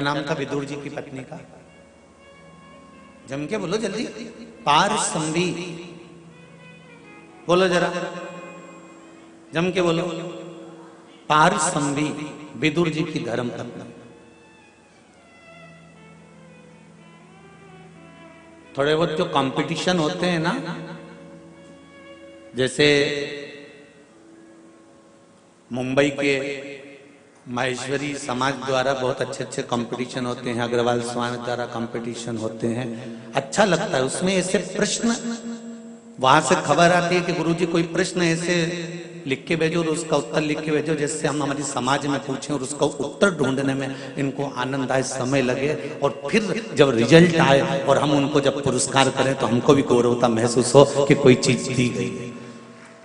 नाम था विदुर जी की पत्नी का? जम के बोलो जल्दी। पारसंवी बोलो जरा, जम के बोलो। पारसंवी विदुर जी की धर्म पत्नी। थोड़े बहुत जो कंपटीशन होते हैं ना, जैसे मुंबई के माहेश्वरी समाज द्वारा बहुत अच्छे अच्छे कंपटीशन होते हैं, अग्रवाल स्वामी द्वारा कंपटीशन होते हैं, अच्छा लगता है। उसमें ऐसे प्रश्न, वहां से खबर आती है कि गुरुजी कोई प्रश्न ऐसे लिख के भेजो और उसका उत्तर लिख के भेजो जिससे हम हमारी समाज में पूछें और उसका उत्तर ढूंढने में इनको आनंद आए, समय लगे, और फिर जब रिजल्ट आए और हम उनको जब पुरस्कार करें तो हमको भी गौरवता महसूस हो कि कोई चीज दी गई।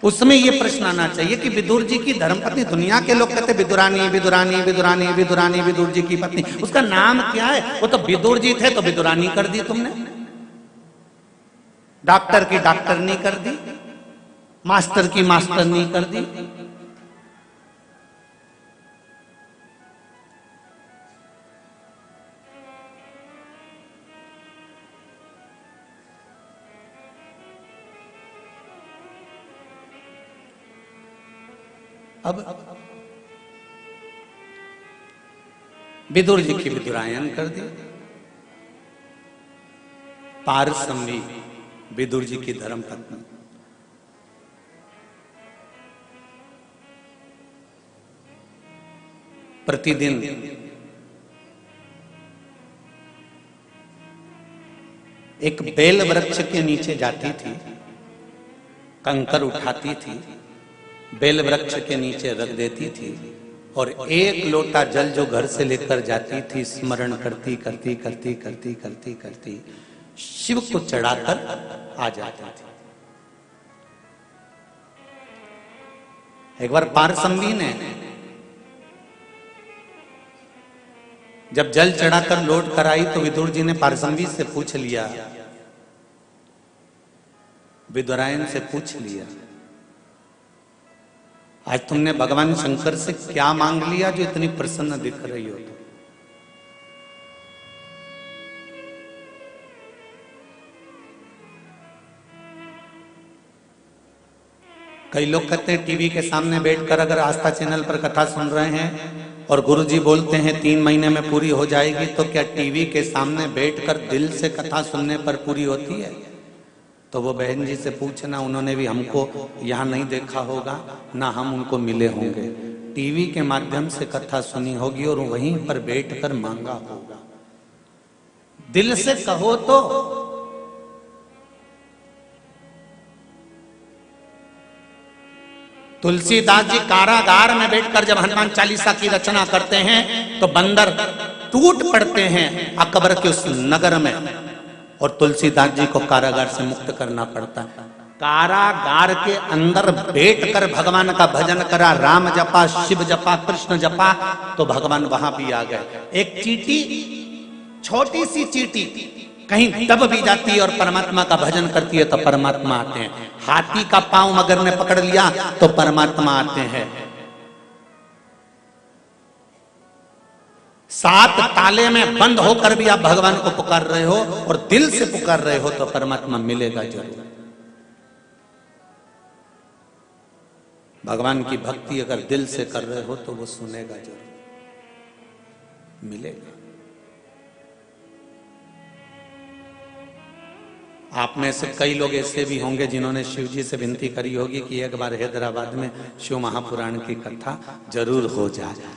उसमें ये प्रश्न आना चाहिए कि विदुर जी की धर्मपत्नी, दुनिया के लोग कहते विदुरानी विदुरानी विदुरानी विदुरानी विदुर जी की पत्नी, उसका नाम क्या है? वो तो विदुर जी थे तो विदुरानी कर दी तुमने, डॉक्टर की डॉक्टरनी कर दी, मास्टर की मास्टरनी कर दी। अब विदुर जी की विदुरायन कर दी, पारसंवी विदुर जी की धर्म पत्नी। प्रतिदिन एक बेल वृक्ष के नीचे जाती थी, कंकर उठाती थी, बेल वृक्ष के नीचे रख देती थी और एक लोटा जल जो घर से लेकर जाती थी, स्मरण करती करती करती करती करती करती शिव को चढ़ाकर आ जाती थी। एक बार पारसंवी ने जब जल चढ़ाकर लौट कर आई तो विदुर जी ने पारसंवी से पूछ लिया, विदुरायन से पूछ लिया, आज तुमने भगवान शंकर से क्या मांग लिया जो इतनी प्रसन्न दिख रही हो? तो कई लोग कहते हैं टीवी के सामने बैठकर अगर आस्था चैनल पर कथा सुन रहे हैं और गुरुजी बोलते हैं 3 महीने में पूरी हो जाएगी, तो क्या टीवी के सामने बैठकर दिल से कथा सुनने पर पूरी होती है? तो वो बहन जी से पूछना, उन्होंने भी हमको यहाँ नहीं देखा होगा, ना हम उनको मिले होंगे, टीवी के माध्यम से कथा सुनी होगी और वहीं पर बैठकर मांगा होगा। दिल से कहो तो तुलसीदास जी कारागार में बैठकर जब हनुमान चालीसा की रचना करते हैं तो बंदर टूट पड़ते हैं अकबर के उस नगर में और तुलसीदास जी को कारागार से मुक्त करना पड़ता है। कारागार के अंदर बैठकर भगवान का भजन करा, राम जपा, शिव जपा, कृष्ण जपा, तो भगवान वहां भी आ गए। एक चींटी, छोटी सी चींटी कहीं दब भी जाती है और परमात्मा का भजन करती है तो परमात्मा आते हैं। हाथी का पांव मगर ने पकड़ लिया तो परमात्मा आते हैं। 7 ताले में बंद होकर भी आप भगवान को पुकार रहे हो और दिल से पुकार रहे हो तो परमात्मा मिलेगा जरूर। भगवान की भक्ति अगर दिल से कर रहे हो तो वो सुनेगा जरूर, मिलेगा। आप में से कई लोग ऐसे भी होंगे जिन्होंने शिव जी से विनती करी होगी कि एक बार हैदराबाद में शिव महापुराण की कथा जरूर हो जाए।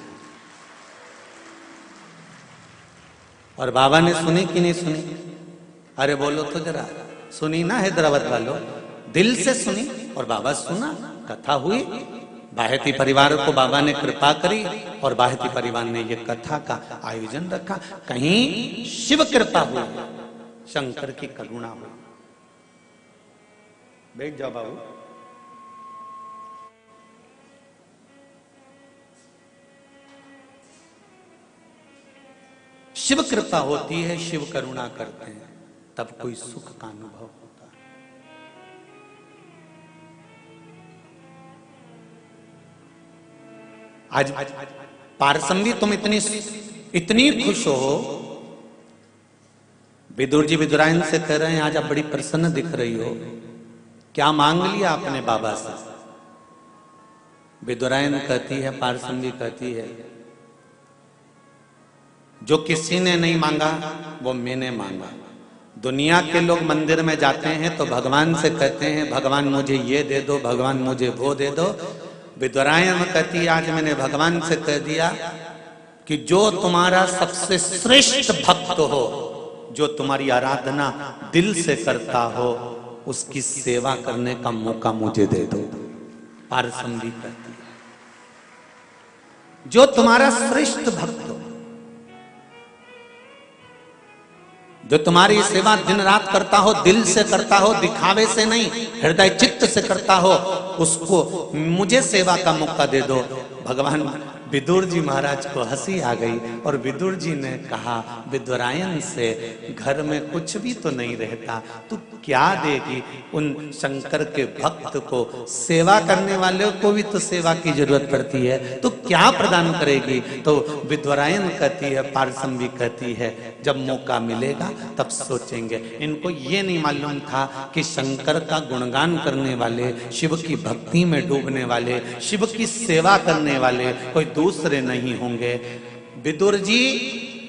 और बाबा ने सुनी कि नहीं सुनी? अरे बोलो तो जरा, सुनी ना हैदराबाद वालों? दिल से सुनी और बाबा सुना, कथा हुई। बाहेती परिवार को बाबा ने कृपा करी और बाहेती परिवार ने ये कथा का आयोजन रखा। कहीं शिव कृपा हुई, शंकर की करुणा हुई। बैठ जाओ बाबू। शिव कृपा होती है, शिव करुणा करते हैं, तब कोई सुख का अनुभव होता है। आज पारसंवी तुम इतनी इतनी खुश हो। विदुर जी विदुरायन से कह रहे हैं आज आप बड़ी प्रसन्न दिख रही हो, क्या मांग लिया आपने बाबा से? विदुरायन कहती है, पारसंगी कहती है, जो किसी ने नहीं मांगा वो मैंने मांगा। दुनिया के लोग मंदिर में जाते हैं तो भगवान से कहते हैं भगवान मुझे ये दे दो, भगवान मुझे वो दे दो। विदुरायन कहती है आज मैंने भगवान से कह दिया कि जो तुम्हारा सबसे श्रेष्ठ भक्त हो, जो तुम्हारी आराधना दिल से करता हो, उसकी सेवा करने का मौका मुझे दे दो। पारसंगी कहती है जो तुम्हारा श्रेष्ठ भक्त हो, जो तुम्हारी सेवा दिन रात करता हो, दिल से करता हो, दिखावे से नहीं, हृदय चित्त से करता हो, उसको मुझे सेवा का मौका दे दो। भगवान विदुर जी महाराज को हंसी आ गई और विदुर जी ने कहा विदुरायन से, घर में कुछ भी तो नहीं रहता, तू क्या देगी उन शंकर के भक्त को? सेवा करने वाले को भी तो सेवा की जरूरत पड़ती है, तो क्या प्रदान करेगी? तो विदुरायन कहती है, पारसंगी कहती है जब मौका मिलेगा तब सोचेंगे। इनको ये नहीं मालूम था कि शंकर का गुणगान करने वाले, शिव की भक्ति में डूबने वाले, शिव की सेवा करने वाले कोई दूसरे नहीं होंगे। विदुर जी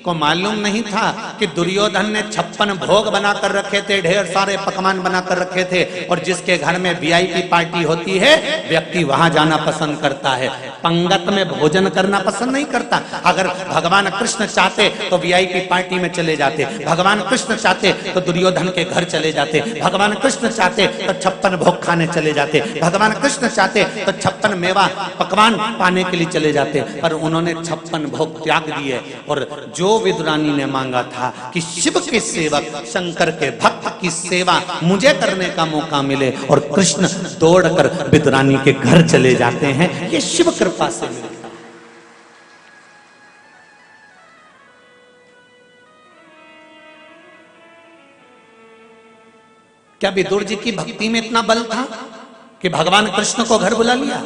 को मालूम नहीं था कि दुर्योधन ने 56 भोग बनाकर रखे थे, ढेर सारे पकवान बनाकर रखे थे, और जिसके घर में वीआईपी पार्टी होती है व्यक्ति वहां जाना पसंद करता है, पंगत में भोजन करना पसंद नहीं करता। अगर भगवान कृष्ण चाहते तो वीआईपी पार्टी में चले जाते, भगवान कृष्ण चाहते तो दुर्योधन के घर चले जाते, भगवान कृष्ण चाहते तो 56 भोग खाने चले जाते, भगवान कृष्ण चाहते तो 56 मेवा पकवान पाने के लिए चले जाते। पर उन्होंने 56 भोग त्याग दिए और जो विदुरानी ने मांगा था कि शिव के सेवक, शंकर के भक्त की सेवा मुझे करने का मौका मिले, और कृष्ण दौड़कर विदुरानी के घर चले जाते हैं। ये शिव कृपा से मिलता है। क्या विदुर जी की भक्ति में इतना बल था कि भगवान कृष्ण को घर बुला लिया?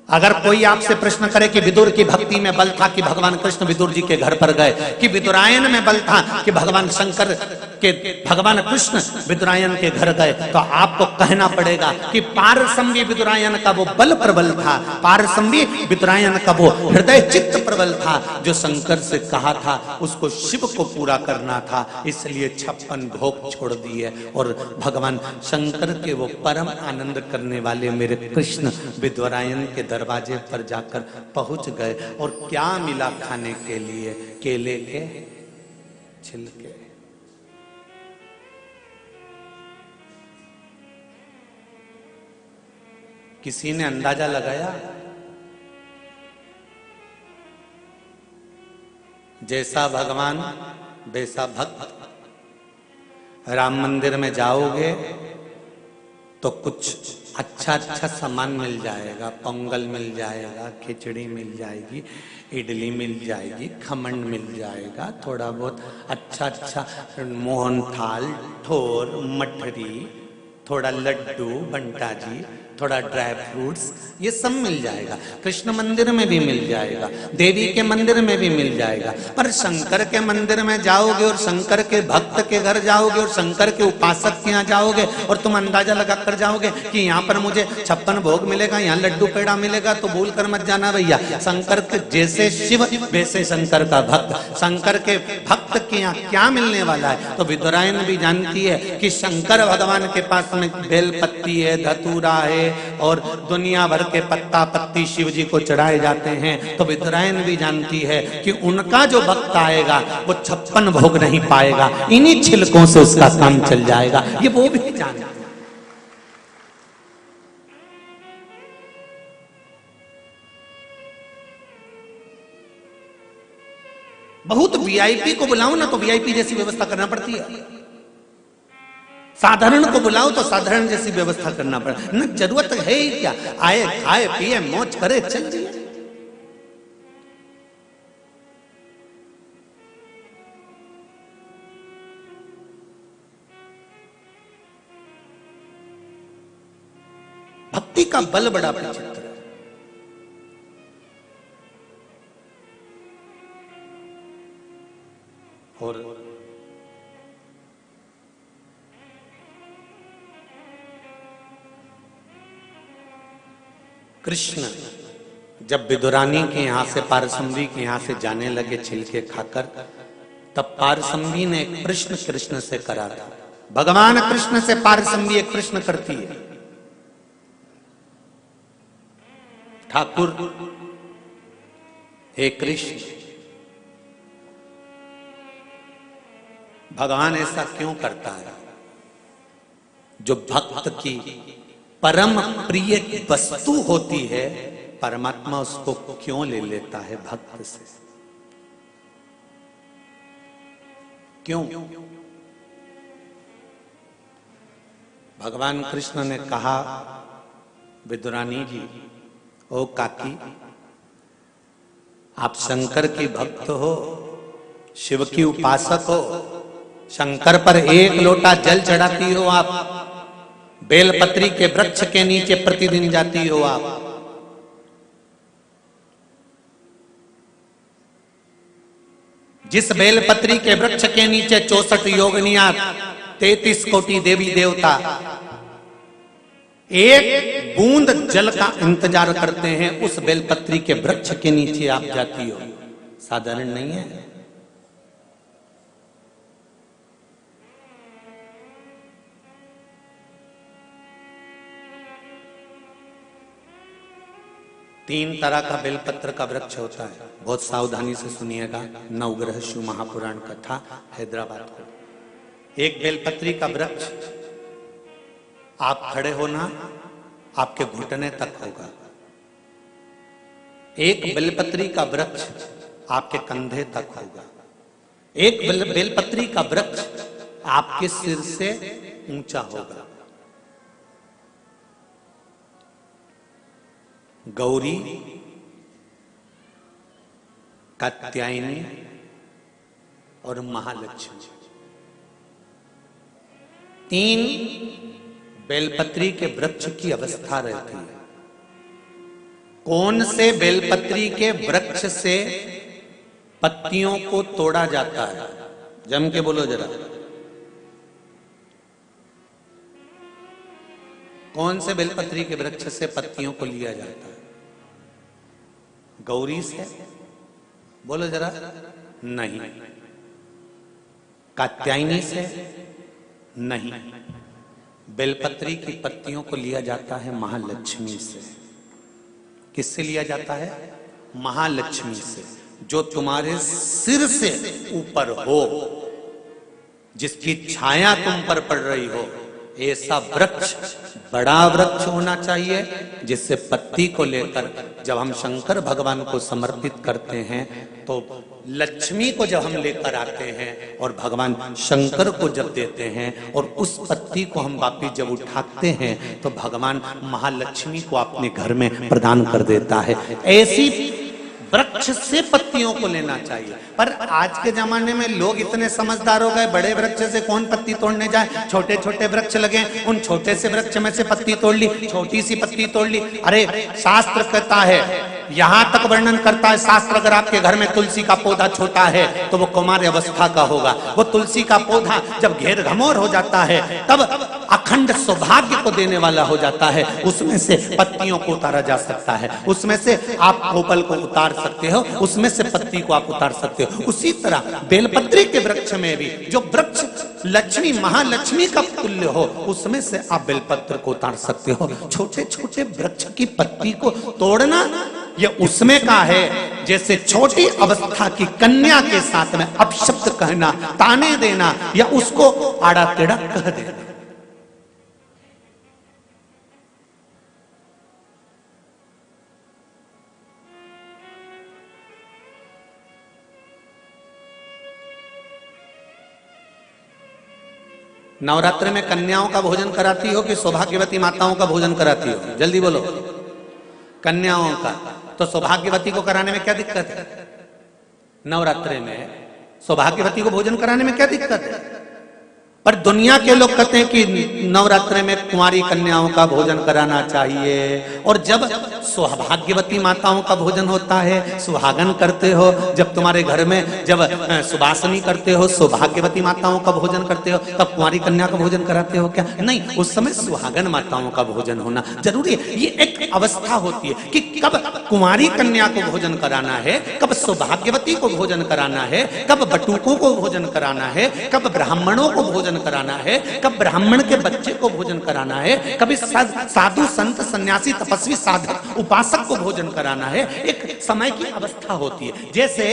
अगर कोई आपसे प्रश्न करे कि विदुर की भक्ति में बल था कि भगवान कृष्ण विदुर जी के घर पर गए, कि विदुरायन में बल था कि भगवान शंकर के, भगवान कृष्ण विदुरायन के घर गए, तो आपको कहना पड़ेगा कि पारसंगी विदुरायन का वो बल प्रबल था, पारसंगी विदुरायन का वो हृदय चित्त प्रबल था, जो शंकर से कहा था उसको शिव को पूरा करना था, इसलिए 56 भोग छोड़ दिए और भगवान शंकर के वो परम आनंद करने वाले मेरे कृष्ण विदुरायन के दरवाजे पर जाकर पहुंच गए। और क्या मिला खाने के लिए? केले के छिलके। किसी ने अंदाजा लगाया? जैसा भगवान वैसा भक्त। राम मंदिर में जाओगे तो कुछ अच्छा अच्छा सामान मिल जाएगा, पोंगल मिल जाएगा, खिचड़ी मिल जाएगी, इडली मिल जाएगी, खमन मिल जाएगा, थोड़ा बहुत अच्छा अच्छा मोहन थाल, ठोर, मठरी, थोड़ा लड्डू, बंटा जी, थोड़ा ड्राई फ्रूट्स, ये सब मिल जाएगा। कृष्ण मंदिर में भी मिल जाएगा, देवी के मंदिर में भी मिल जाएगा। पर शंकर के मंदिर में जाओगे और शंकर के भक्त के घर जाओगे और शंकर के उपासक के यहाँ जाओगे और तुम अंदाजा लगा कर जाओगे कि यहाँ पर मुझे 56 भोग मिलेगा, यहाँ लड्डू पेड़ा मिलेगा, तो भूल कर मत जाना भैया। शंकर के जैसे शिव वैसे शंकर का भक्त, शंकर के भक्त के यहाँ क्या मिलने वाला है? तो विदुरायन भी जानती है कि शंकर भगवान के पास में बेल पत्ती है, धतूरा है और दुनिया भर के पत्ता पत्ती शिव जी को चढ़ाए जाते हैं। तो विदुरायन भी जानती है कि उनका जो भक्त आएगा वो 56 भोग नहीं पाएगा, इन्हीं छिलकों से उसका काम चल जाएगा, ये वो भी जानती है। बहुत वीआईपी को बुलाओ ना तो वीआईपी जैसी व्यवस्था करना पड़ती है, साधारण को बुलाओ तो साधारण जैसी व्यवस्था करना पड़े ना। जरूरत है ही क्या? आए खाए पिए मौज करे चल जाइए। भक्ति का बल बड़ा विचित्र है। और कृष्ण जब विदुरानी के यहां से पारसमवी के यहां से जाने लगे छिलके खाकर, तब पारसमवी ने एक प्रश्न कृष्ण से करा था। भगवान कृष्ण से पारसमवी एक प्रश्न करती है, ठाकुर हे कृष्ण, भगवान ऐसा क्यों करता है? जो भक्त की परम प्रिय वस्तु होती है, परमात्मा उसको क्यों ले लेता है भक्त से? क्यों? भगवान कृष्ण ने कहा, विदुरानी जी, ओ काकी, आप शंकर की भक्त हो, शिव की उपासक हो, शंकर पर एक लोटा जल चढ़ाती हो आप, बेलपत्री के वृक्ष के नीचे प्रतिदिन जाती हो आप, जिस बेलपत्री के वृक्ष के नीचे 64 योगिनियां, 33 कोटि देवी देवता एक बूंद जल का इंतजार करते हैं, उस बेलपत्री के वृक्ष के नीचे आप जाती हो, साधारण नहीं है। तीन तरह का बेलपत्र का वृक्ष होता है, बहुत सावधानी से सुनिएगा, नवग्रह शिव महापुराण कथा हैदराबाद को। एक बेलपत्री का वृक्ष आप खड़े होना आपके घुटने तक होगा, एक बेलपत्री का वृक्ष आपके कंधे तक होगा, एक बेलपत्री का वृक्ष आपके सिर से ऊंचा होगा। गौरी, कात्यायनी और महालक्ष्मी, तीन बेलपत्री के वृक्ष की अवस्था रहती है। कौन से बेलपत्री के वृक्ष से पत्तियों को तोड़ा जाता है? जम के बोलो जरा, कौन से बेलपत्री के वृक्ष से पत्तियों को लिया जाता है? गौरी से? बोलो जरा। नहीं। कात्यायनी से? नहीं। बेलपत्री की पत्तियों को लिया जाता है महालक्ष्मी से। किससे लिया जाता है? महालक्ष्मी से, जो तुम्हारे सिर से ऊपर हो, जिसकी छाया तुम पर पड़ रही हो, ऐसा वृक्ष, बड़ा वृक्ष होना चाहिए, जिससे पत्ती को लेकर जब हम शंकर भगवान को समर्पित करते हैं, तो लक्ष्मी को जब हम लेकर आते हैं और भगवान शंकर को जब देते हैं और उस पत्ती को हम वापिस जब उठाते हैं, तो भगवान महालक्ष्मी को अपने घर में प्रदान कर देता है। ऐसी वृक्ष से पत्तियों को लेना चाहिए। पर आज के जमाने में लोग इतने समझदार हो गए, बड़े वृक्ष से कौन पत्ती तोड़ने जाए, छोटे छोटे वृक्ष लगे, उन छोटे से वृक्ष में से पत्ती तोड़ ली, छोटी सी पत्ती तोड़ ली। अरे शास्त्र कहता है, यहां तक वर्णन करता है शास्त्र, अगर आपके घर में तुलसी का पौधा छोटा है तो वो कुमार अवस्था का होगा। वो तुलसी का पौधा जब घेर घमोर हो जाता है, तब अखंड सौभाग्य को देने वाला हो जाता है। उसमें से पत्तियों को उतारा जा सकता है, उसमें से आप कोपल को उतार सकते हो, उसमें से पत्ती को आप उतार सकते हो। उसी तरह बेलपत्री के वृक्ष में भी जो वृक्ष लक्ष्मी, महालक्ष्मी का तुल्य हो, उसमें से आप बेलपत्र को उतार सकते हो। छोटे छोटे वृक्ष की पत्ती को तोड़ना, ये उसमें का है जैसे छोटी अवस्था की कन्या के साथ में अपशब्द कहना, ताने देना, या उसको आड़ा टेढ़ा कह देना। नवरात्र में कन्याओं का भोजन कराती हो कि सौभाग्यवती माताओं का भोजन कराती हो? जल्दी बोलो। कन्याओं का। तो सौभाग्यवती को कराने में क्या दिक्कत है? नवरात्रि में सौभाग्यवती को भोजन कराने में क्या दिक्कत है? पर दुनिया के लोग कहते हैं कि नवरात्र में कुंवारी कन्याओं का भोजन कराना चाहिए। और जब सौभाग्यवती माताओं का भोजन होता है, सुहागन करते हो, जब तुम्हारे घर में जब सुवासनी करते हो, सौभाग्यवती माताओं का भोजन करते हो, तब कुंवारी कन्या का भोजन कराते हो क्या? नहीं, उस समय सुहागन माताओं का भोजन होना जरूरी है। ये एक अवस्था होती है कि कब कुंवारी कन्या को भोजन कराना है, कब सौभाग्यवती को भोजन कराना है, कब बटुकों को भोजन कराना है, कब ब्राह्मणों को भोजन कराना है, कब ब्राह्मण के बच्चे को भोजन कराना है, कभी साधु संत सन्यासी तपस्वी साधक उपासक को भोजन कराना है। एक समय की अवस्था होती है। जैसे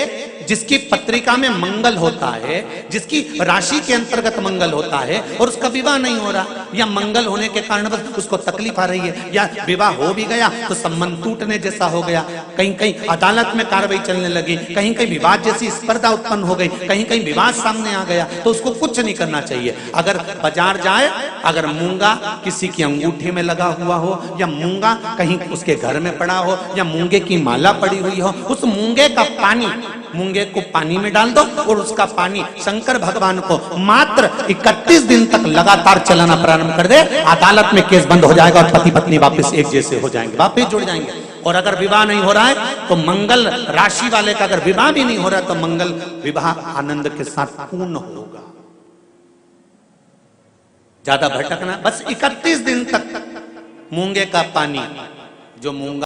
जिसकी पत्रिका में मंगल होता है, जिसकी राशि के अंतर्गत मंगल होता है और उसका विवाह नहीं हो रहा, या मंगल होने के कारण बस उसको तकलीफ आ रही है, या विवाह हो भी गया तो संबंध टूटने जैसा हो गया, कहीं कहीं अदालत में कार्रवाई चलने लगी, कहीं कहीं विवाद जैसी स्पर्धा उत्पन्न हो गई, कहीं कहीं विवाद सामने आ गया, तो उसको कुछ नहीं करना चाहिए। अगर बाजार जाए, अगर मूंगा किसी की अंगूठी में लगा हुआ हो, या मूंगा कहीं उसके घर में पड़ा हो, या मूंगे की माला पड़ी हुई हो, उस मूंगे का पानी, मूंगे को पानी में डाल दो और उसका पानी शंकर भगवान को मात्र 31 दिन तक लगातार चलाना प्रारंभ कर दे, अदालत में केस बंद हो जाएगा और पति पत्नी वापस एक जैसे हो जाएंगे, वापस जुड़ जाएंगे। और अगर विवाह नहीं हो रहा है तो मंगल राशि वाले का अगर विवाह भी नहीं हो रहा है तो मंगल विवाह आनंद के साथ पूर्ण होगा। ज्यादा भटकना, बस 31 दिन तक मूंगे का पानी, जो मूंगा